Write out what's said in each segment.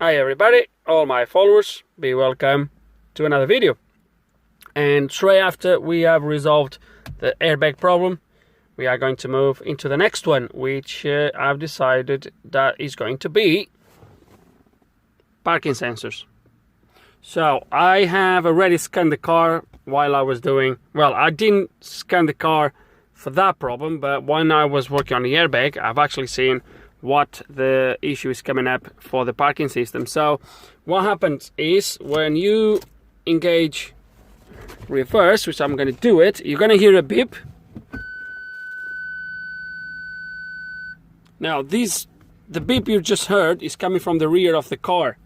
Hi everybody, all my followers, be welcome to another video. And straight after we have resolved the airbag problem, we are going to move into the next one, which I've decided that is going to be parking sensors. So I have already scanned the car while I was doing, well, I didn't scan the car for that problem, but when I was working on the airbag, I've actually seen what the issue is coming up for the parking system. So what happens is when you engage reverse, which I'm going to do it, you're going to hear a beep. Now the beep you just heard is coming from the rear of the car.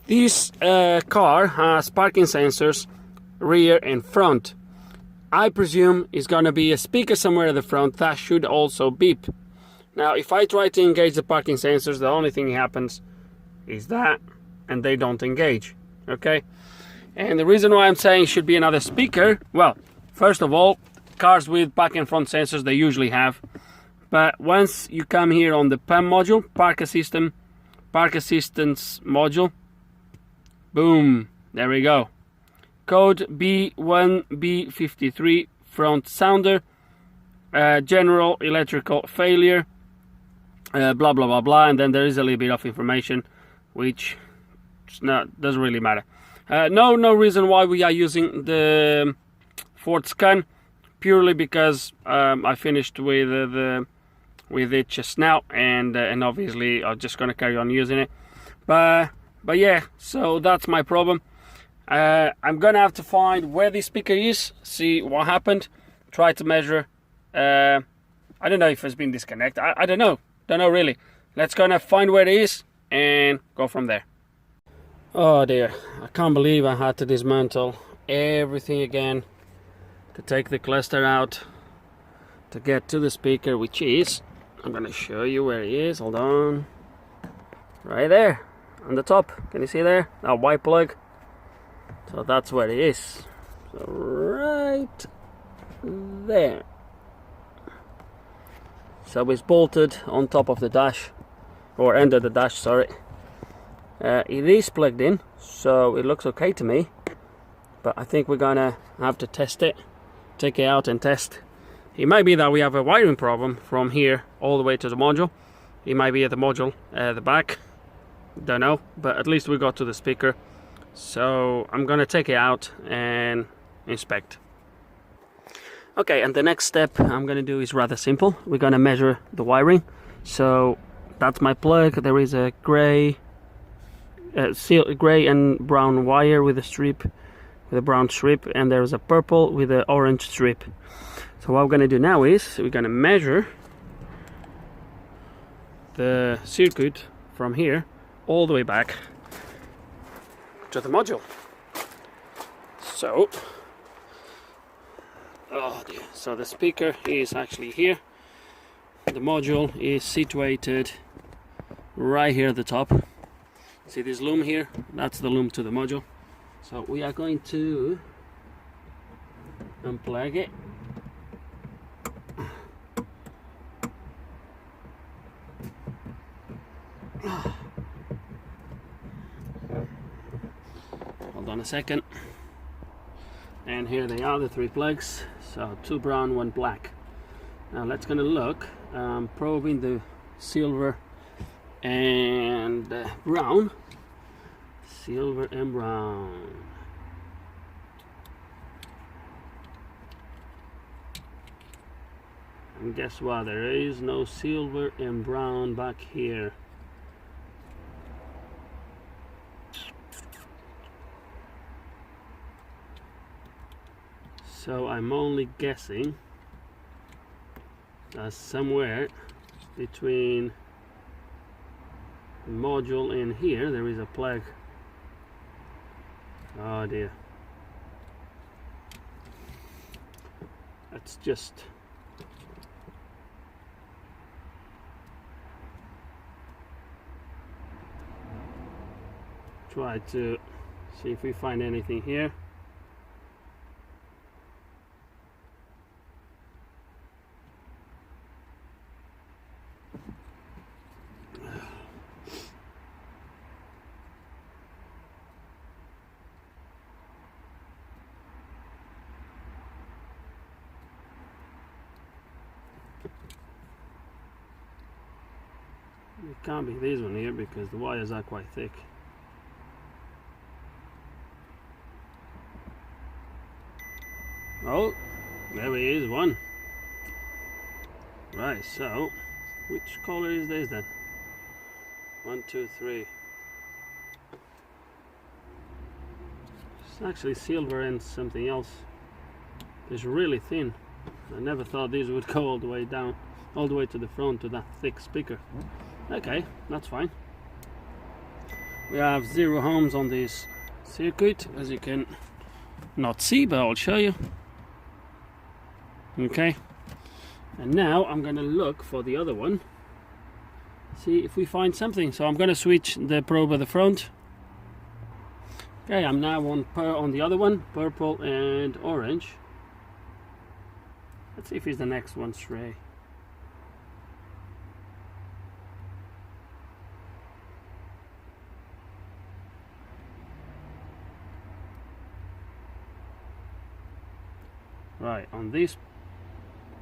This car has parking sensors rear and front. I presume it's going to be a speaker somewhere at the front that should also beep. Now, if I try to engage the parking sensors, the only thing that happens is that, and they don't engage, okay? And the reason why I'm saying it should be another speaker, well, first of all, cars with back and front sensors, they usually have. But once you come here on the PAM module, park assistance module, boom, there we go. Code B1B53, front sounder, general electrical failure, blah blah blah blah, and then there is a little bit of information which doesn't really matter. No reason why we are using the Ford scan, purely because I finished with it just now, and obviously I'm just gonna carry on using it. But yeah, so that's my problem. I'm gonna have to find where this speaker is, see what happened, try to measure. I don't know if it's been disconnected. I don't know really. Let's gonna find where it is and go from there. Oh dear, I can't believe I had to dismantle everything again to take the cluster out to get to the speaker, which is, I'm gonna show you where it is. Hold on, right there on the top. Can you see there, that white plug? So that's where it is. So right there. So it's bolted on top of the dash, or under the dash, sorry. It is plugged in, so it looks okay to me, but I think we're gonna have to test it, take it out and test. It might be that we have a wiring problem from here all the way to the module. It might be at the module at the back, don't know, but at least we got to the speaker. So I'm gonna take it out and inspect. Okay, and the next step I'm gonna do is rather simple. We're gonna measure the wiring. So that's my plug. There is a gray and brown wire with a strip, with a brown strip, and there's a purple with an orange strip. So what we're gonna do now is we're gonna measure the circuit from here all the way back to the module. So oh dear. So the speaker is actually here. The module is situated right here at the top. See this loom here? That's the loom to the module. So we are going to unplug it. Hold on a second. And here they are, the three plugs. So two brown, one black. Now let's gonna look, probing the silver and brown. Silver and brown. And guess what? There is no silver and brown back here. So I'm only guessing that somewhere between the module and here there is a plug. Oh dear. Let's just try to see if we find anything here. It can't be this one here because the wires are quite thick. Oh, there he is, one. Right, so which color is this then? 1, 2, 3. It's actually silver and something else. It's really thin. I never thought these would go all the way down, all the way to the front to that thick speaker. Okay, that's fine. We have 0 ohms on this circuit, as you can not see, but I'll show you. Okay, and now I'm going to look for the other one, see if we find something. So I'm going to switch the probe at the front. Okay, I'm now on the other one, purple and orange. Let's see if it's the next one stray. Right, on this.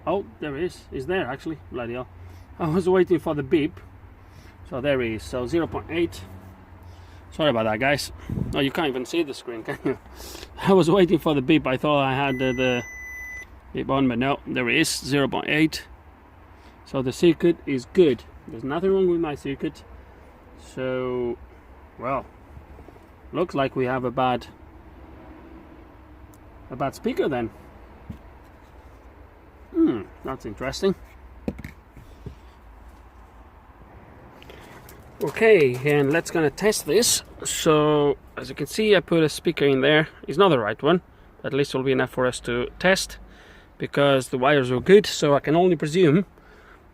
Oh, there he is. He's there actually. Bloody hell. I was waiting for the beep. So there he is. So 0.8. Sorry about that, guys. Oh, you can't even see the screen, can you? I was waiting for the beep. I thought I had the beep on, but no, there it is, 0.8. So the circuit is good. There's nothing wrong with my circuit. So, well, looks like we have a bad speaker then. That's interesting. Okay, and let's gonna test this. So as you can see, I put a speaker in there. It's not the right one, at least it will be enough for us to test because the wires are good. So I can only presume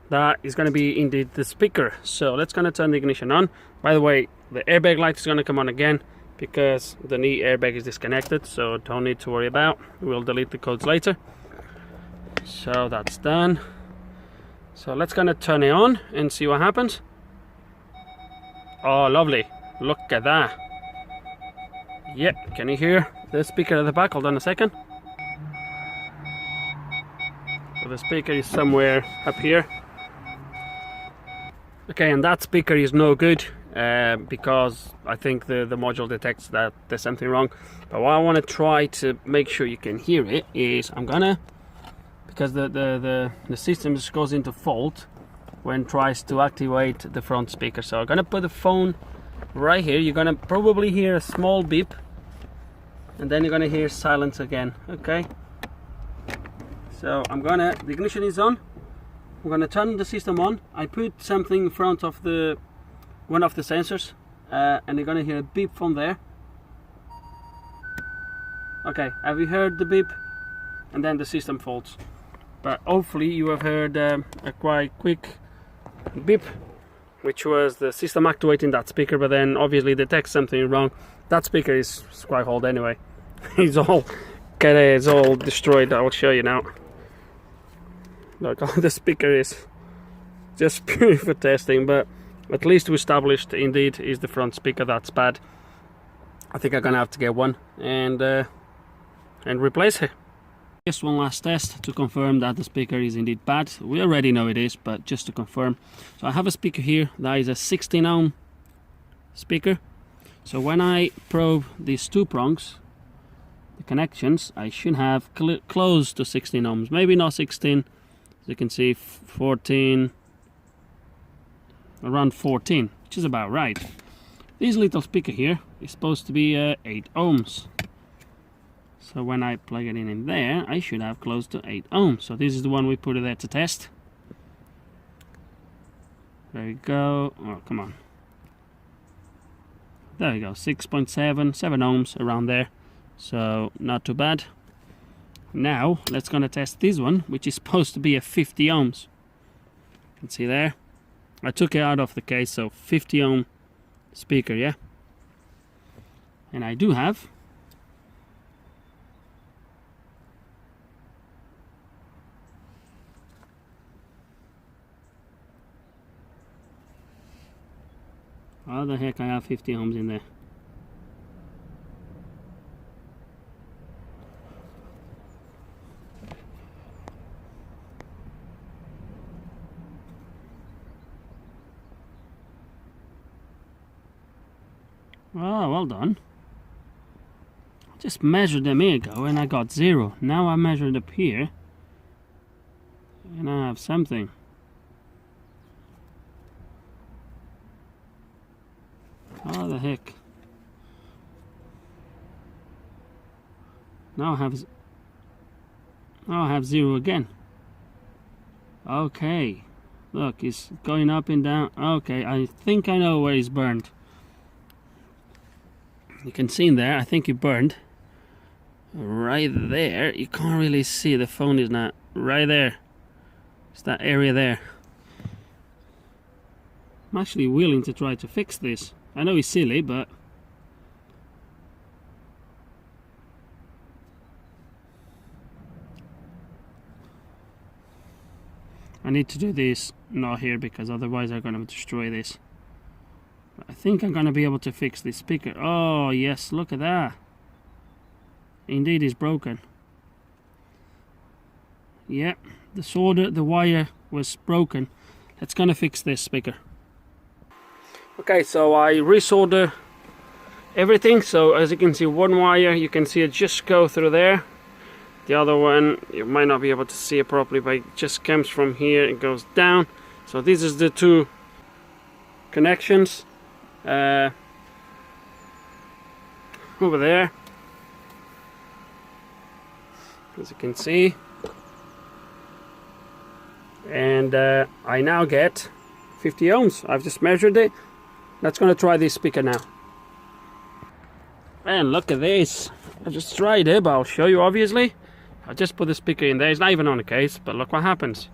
that is going to be indeed the speaker. So let's gonna turn the ignition on. By the way, the airbag light is going to come on again because the knee airbag is disconnected, so don't need to worry about. We'll delete the codes later. So that's done. So let's gonna turn it on and see what happens. Oh, lovely. Look at that. Yeah, can you hear the speaker at the back? Hold on a second. So the speaker is somewhere up here. Okay, and that speaker is no good because I think the module detects that there's something wrong. But what I want to try to make sure you can hear it is I'm gonna, because the system just goes into fault when it tries to activate the front speaker. So I'm gonna put the phone right here. You're gonna probably hear a small beep and then you're gonna hear silence again. Okay, so the ignition is on. I'm gonna turn the system on. I put something in front of one of the sensors and you're gonna hear a beep from there. Okay, have you heard the beep? And then the system faults. But hopefully you have heard a quite quick beep, which was the system activating that speaker, but then obviously detects something wrong. That speaker is quite old anyway. It's all destroyed. I will show you now. Look, the speaker is just purely for testing, but at least we established indeed is the front speaker that's bad. I think I'm gonna have to get one and replace it. Just one last test to confirm that the speaker is indeed bad. We already know it is, but just to confirm. So I have a speaker here that is a 16 ohm speaker. So when I probe these two prongs, the connections, I should have close to 16 ohms. Maybe not 16, as you can see, 14, around 14, which is about right. This little speaker here is supposed to be 8 ohms. So when I plug it in there, I should have close to 8 ohms. So this is the one we put it there to test. There we go. Oh, come on. There we go. 6.7, 7 ohms around there. So not too bad. Now let's gonna test this one, which is supposed to be a 50 ohms. You can see there. I took it out of the case, so 50 ohm speaker, yeah. And I do have how the heck I have 50 ohms in there? Oh, well done. I just measured them here ago and I got 0. Now I measured up here and I have something. Oh, the heck. Now I have 0 again. Okay. Look, it's going up and down. Okay, I think I know where it's burned. You can see in there, I think it burned. Right there. You can't really see, the phone is not right there. It's that area there. I'm actually willing to try to fix this. I know it's silly, but I need to do this not here because otherwise I'm gonna destroy this. I think I'm gonna be able to fix this speaker. Oh yes, look at that. Indeed, it's broken. Yep, the wire was broken. Let's gonna fix this speaker. Okay, so I resolder everything. So as you can see, one wire, you can see it just go through there. The other one, you might not be able to see it properly, but it just comes from here, it goes down. So this is the 2 connections over there, as you can see. And I now get 50 ohms. I've just measured it. Let's gonna try this speaker now. And look at this. I just tried it, but I'll show you obviously. I just put the speaker in there. It's not even on the case, but look what happens.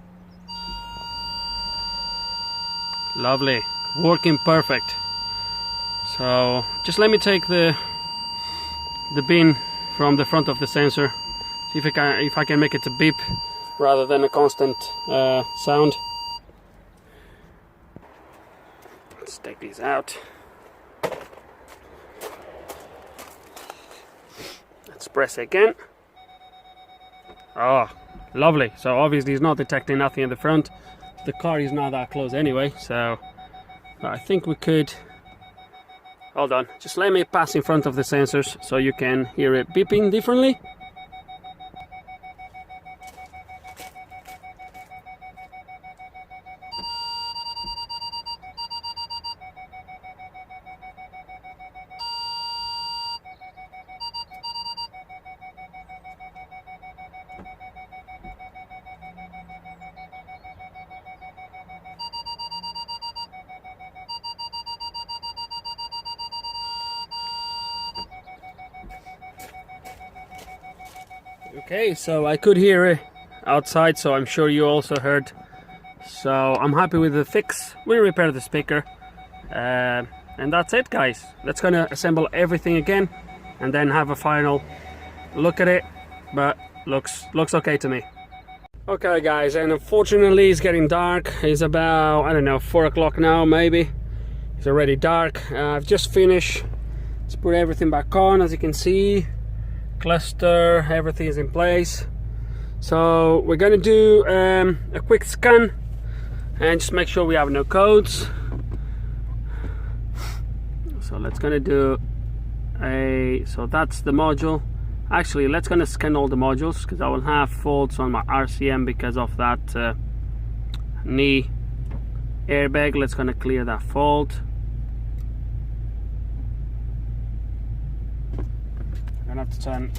Lovely, working perfect. So just let me take the bin from the front of the sensor. See if I can make it to beep rather than a constant sound. Let's take these out. Let's press again. Oh, lovely. So obviously it's not detecting nothing in the front. The car is not that close anyway, so I think we could... Hold on, just let me pass in front of the sensors so you can hear it beeping differently. Okay, so I could hear it outside, so I'm sure you also heard. So I'm happy with the fix. We repaired the speaker, and that's it, guys. Let's gonna assemble everything again, and then have a final look at it. But looks okay to me. Okay, guys, and unfortunately it's getting dark. It's about, I don't know, 4 o'clock now, maybe. It's already dark. I've just finished. Let's put everything back on, as you can see. Cluster, everything is in place. So we're gonna do a quick scan and just make sure we have no codes. So let's gonna do so that's the module. Actually, let's gonna scan all the modules because I will have faults on my RCM because of that knee airbag. Let's gonna clear that fault. I'm gonna have to turn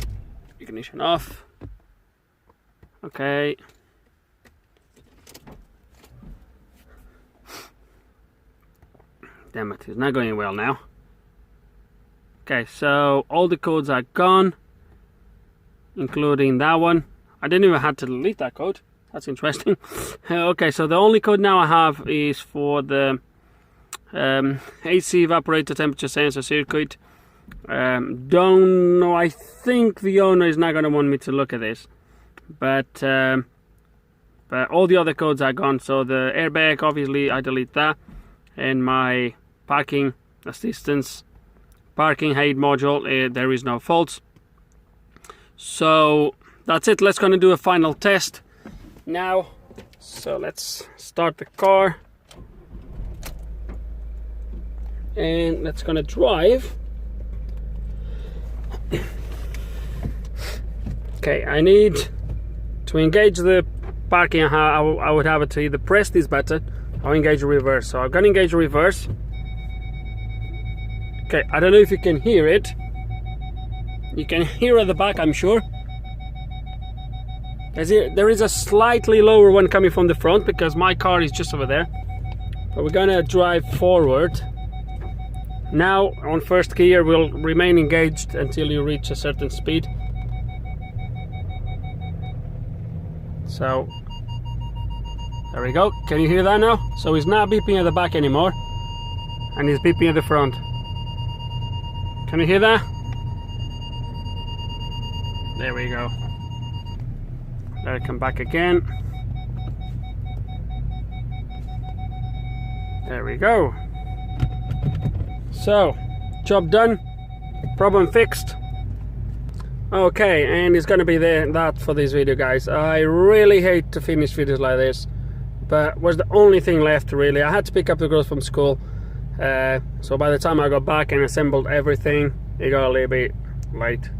ignition off. Okay. Damn it, it's not going well now. Okay, so all the codes are gone, including that one. I didn't even have to delete that code. That's interesting. Okay, so the only code now I have is for the AC evaporator temperature sensor circuit. Don't know, I think the owner is not going to want me to look at this, but all the other codes are gone. So the airbag, obviously I delete that, and my parking assistance, parking aid module, there is no faults. So that's it. Let's gonna do a final test now. So let's start the car and let's gonna drive. Okay, I need to engage the parking. How I would have it to either press this button or engage reverse. So I'm gonna engage reverse. Okay, I don't know if you can hear it. You can hear at the back, I'm sure. There is a slightly lower one coming from the front because my car is just over there. But we're gonna drive forward. Now on first gear we'll remain engaged until you reach a certain speed. So there we go. Can you hear that now? So he's not beeping at the back anymore, and he's beeping at the front. Can you hear that? There we go. Let it come back again. There we go. So, job done, problem fixed. Okay, and it's gonna be that for this video, guys. I really hate to finish videos like this, but was the only thing left really. I had to pick up the girls from school, so by the time I got back and assembled everything, it got a little bit late.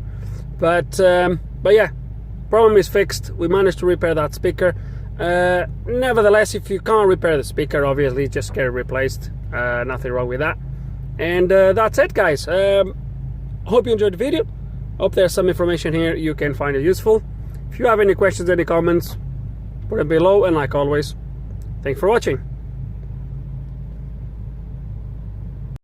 But yeah, problem is fixed. We managed to repair that speaker. Nevertheless, if you can't repair the speaker, obviously just get it replaced. Nothing wrong with that. And that's it, guys. Hope you enjoyed the video. Hope there's some information here you can find it useful. If you have any questions, any comments, put them below, and like always, thanks for watching.